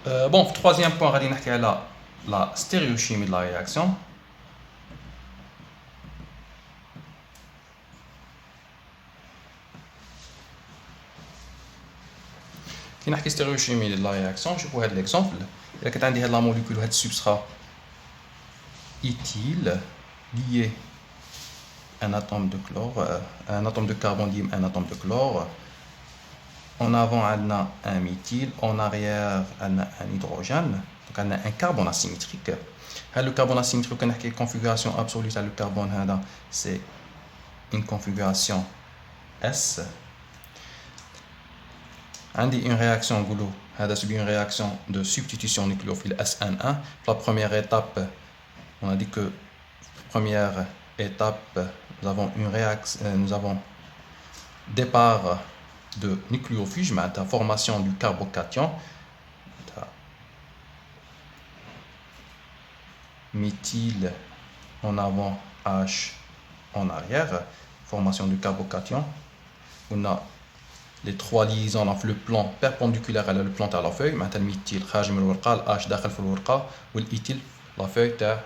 Bon, troisième point, غادي نحكي على la stéréochimie de la réaction. كي نحكي stéréochimie de la réaction, نشوفوا هذا l'exemple. إذا كانت عندي هاد la molécule وهاد السبسترات éthyle lié un atome de chlore, un atome de carbone lié à un atome de chlore. En avant, on a un méthyle, en arrière, on a un hydrogène. Donc, on a un carbone asymétrique. Le carbone asymétrique, on a une configuration absolue. Le carbone, c'est une configuration S. On a une réaction, c'est une réaction de substitution nucléophile SN1. La première étape, on a dit que première étape, nous avons une réaction, nous avons départ de nucléophile, la formation du carbocation, méthyle en avant, H en arrière, formation du carbocation. On a les trois liaisons dans le plan perpendiculaire à le plan de la feuille, maintenant méthyle, خارج من الورقة, H داخل في الورقة, والإيثيل la feuille تاع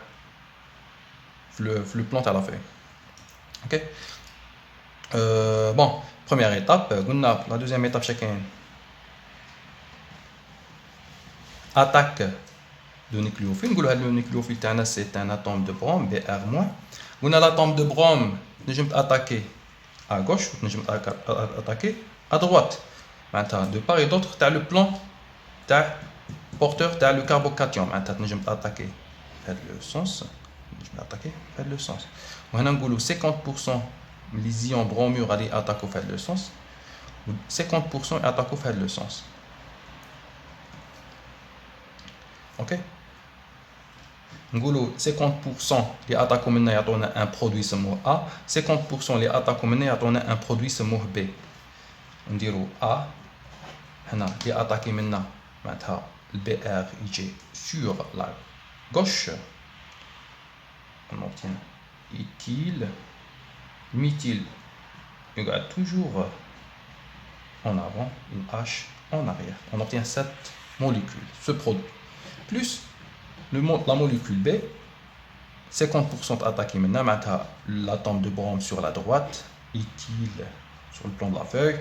le plan de la feuille. Ok. Bon, première étape, la deuxième étape, chacun attaque de nucléophile. Le nucléophile c'est un atome de brome, Br-. On a l'atome de brome, nous attaquer à gauche, nous attaquer à droite. Maintenant, de part et d'autre, tu as le plan porteur, tu as le carbocation. Maintenant, nous attaquer le sens. Le sens. On a 50% les ions bromure à attaquer le sens. 50% attaquent le sens. Ok. Ngolo 50% les attaques maintenant un produit semmo A, 50% les attaques maintenant un produit semmo B. On dirait A, les attaques maintenant le BR sur la gauche. On obtient éthyle, méthyle égale toujours en avant, une H en arrière. On obtient cette molécule, ce produit. Plus la molécule B, 50% attaqué maintenant, l'atome de brome sur la droite, éthyle sur le plan de la feuille,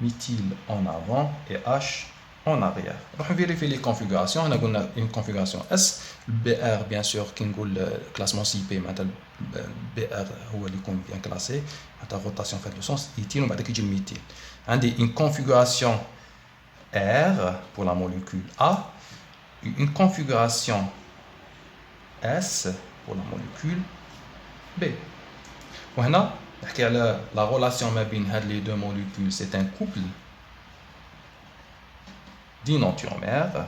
méthyle en avant et H en arrière. On va vérifier les configurations. On a une configuration S, le BR bien sûr qui est le classement CIP, maintenant BR est bien classé, la rotation fait le sens, éthyle, on va dire méthyle. On a une configuration R pour la molécule A, une configuration S pour la molécule B. Voilà, la relation entre les deux molécules, c'est un couple d'inantiomères.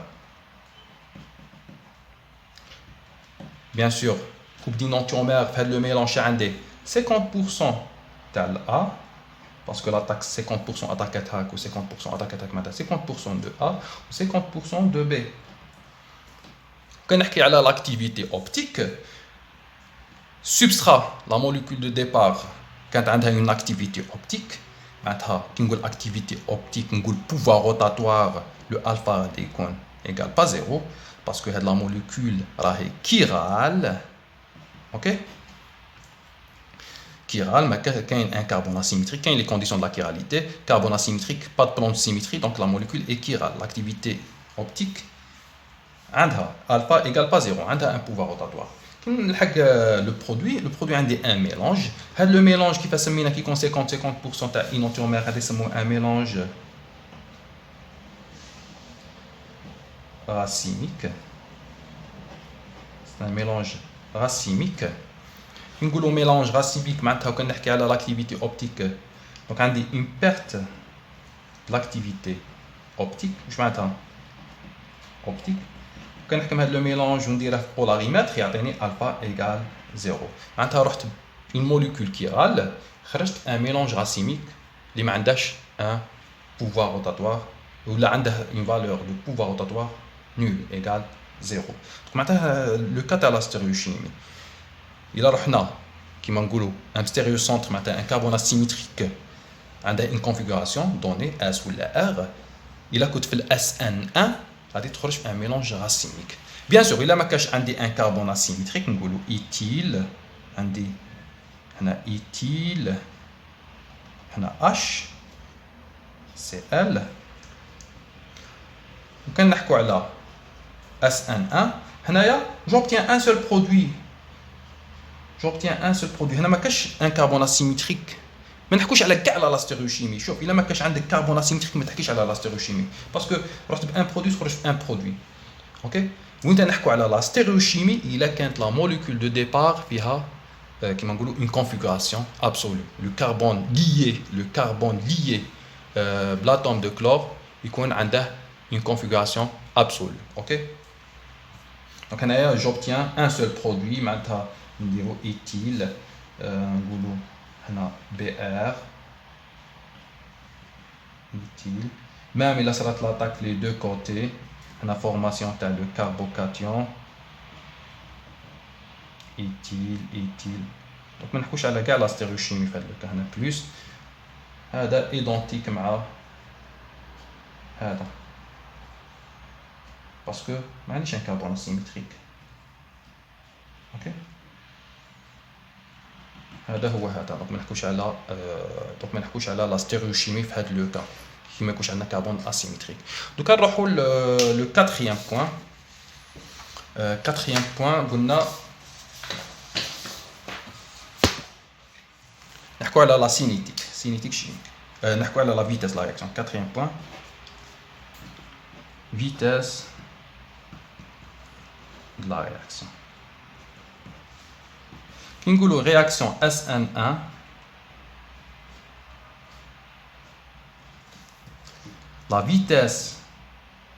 Bien sûr, couple d'inantiomères fait le mélange à 50% tel A, parce que l'attaque 50% attaque attaque ou 50% attaque attaque, 50% de A ou 50% de B. Quand on parle de l'activité optique, substrat, la molécule de départ, quand on a une activité optique, l'activité optique, le pouvoir rotatoire, le alpha égale pas 0, parce que la molécule est chirale. Ok? Chirale, mais il y a un carbone asymétrique, il y a les conditions de la chiralité. Carbone asymétrique, pas de plan de symétrie, donc la molécule est chirale. L'activité optique, alpha égale pas 0, on a un pouvoir rotatoire. Le produit a un mélange. Le mélange qui fait qui contient 50% d'inantiomère, c'est un mélange racimique. C'est un mélange racimique. Un mélange racimique, maintenant on a l'activité optique. Donc on a une perte de l'activité optique. Je m'attends. Optique. Quand on a le mélange, on dirait polarimètre, il y a alpha égale 0. On a une molécule chirale, un mélange racimique, qui a un pouvoir rotatoire, ou une valeur de pouvoir rotatoire nul égale 0. Donc le cas de la stéréochimie, il a un stéréocentre, un carbone asymétrique, une configuration donnée S ou R, il a coûté le SN1. غادي تخرج في ان ميلونج راسيميك. بيان سور الا ما كانش عندي ان كربون اسيميتريك نقولوا ايتيل، عندي هنا ايتيل، هنا اش سي ال، وكنحكوا على SN1 هنايا j'obtiens un seul produit. هنا ما كاش ان كربون اسيميتريك، ما نحكوش على كاع لا ستيريوشيمي. شوف الا ما كاش عندك كربون اسيميتريك ما تحكيش على لا ستيريوشيمي، باسكو رحت بان برودوي تخرج في ان برودوي. اوكي، وانت نحكوا على لا ستيريوشيمي الا كانت لا موليكول دو ديبار فيها كيما نقولوا اون كونفيغوراسيون ابسولو. لو كربون ليي بلاتوم دو كلور يكون عنده une configuration absolue. Ok, donc هنايا j'obtiens un seul produit. معناتها نديرو éthyle نقولو هنا BR éthyle. même إلا صرات l'attaque les deux côtés هنا formation تاع le carbocation éthyle. donc ما نحكوش على كاع لا ستيريوشيمي في هذا الكا. هنا بلس هذا ايدونتيك مع هذا باسكو ما عنديش ان كربون اسيميتريك. اوكي، هذا هو هذا. دونك ما نحكوش على لا ستيريوشيمي في هذا لو كا كي ما يكونش عندنا كربون اسيميتريك. دوكا نروحوا لو كاتريام بوين. كاتريام بوين قلنا نحكوا على لا سينيتيك شيميك. نحكوا على لا فيتاس لا رياكسيون. كاتريام بوين vitesse de la réaction. Qui nous dit réaction SN1, la vitesse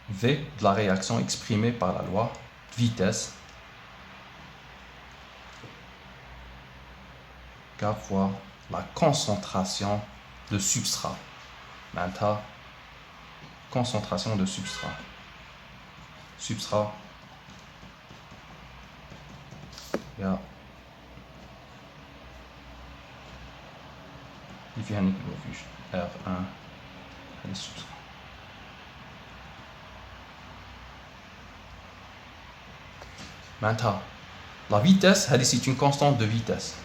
V de la réaction exprimée par la loi de vitesse K fois la concentration de substrat. Maintenant, concentration de substrat. Il y a R1 les substrats. Maintenant, la vitesse, c'est une constante de vitesse.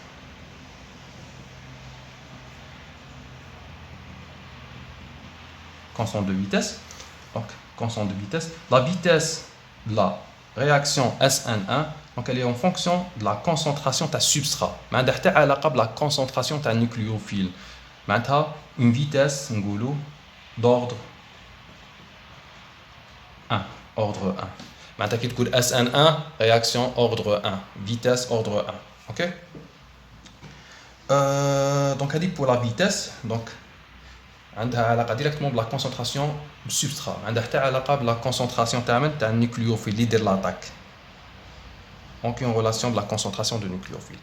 Constante de vitesse. Donc, constante de vitesse. La vitesse de la réaction SN1, donc elle est en fonction de la concentration de ta substrat. Mais elle a la concentration de ta nucléophile. Maintenant, une vitesse d'ordre 1. Ordre 1. Maintenant, qui te SN1, réaction ordre 1. Vitesse ordre 1. Ok? Donc, elle dit pour la vitesse, donc, عندها علاقه ديريكتومون بلا كونسونطراسيون دو سبسترا، عندها حتى علاقه بلا كونسونطراسيون تاع النيكليوفيل اللي يدير لاطاك. دونك اون ريلاسيون بلا كونسونطراسيون دو نيكليوفيل.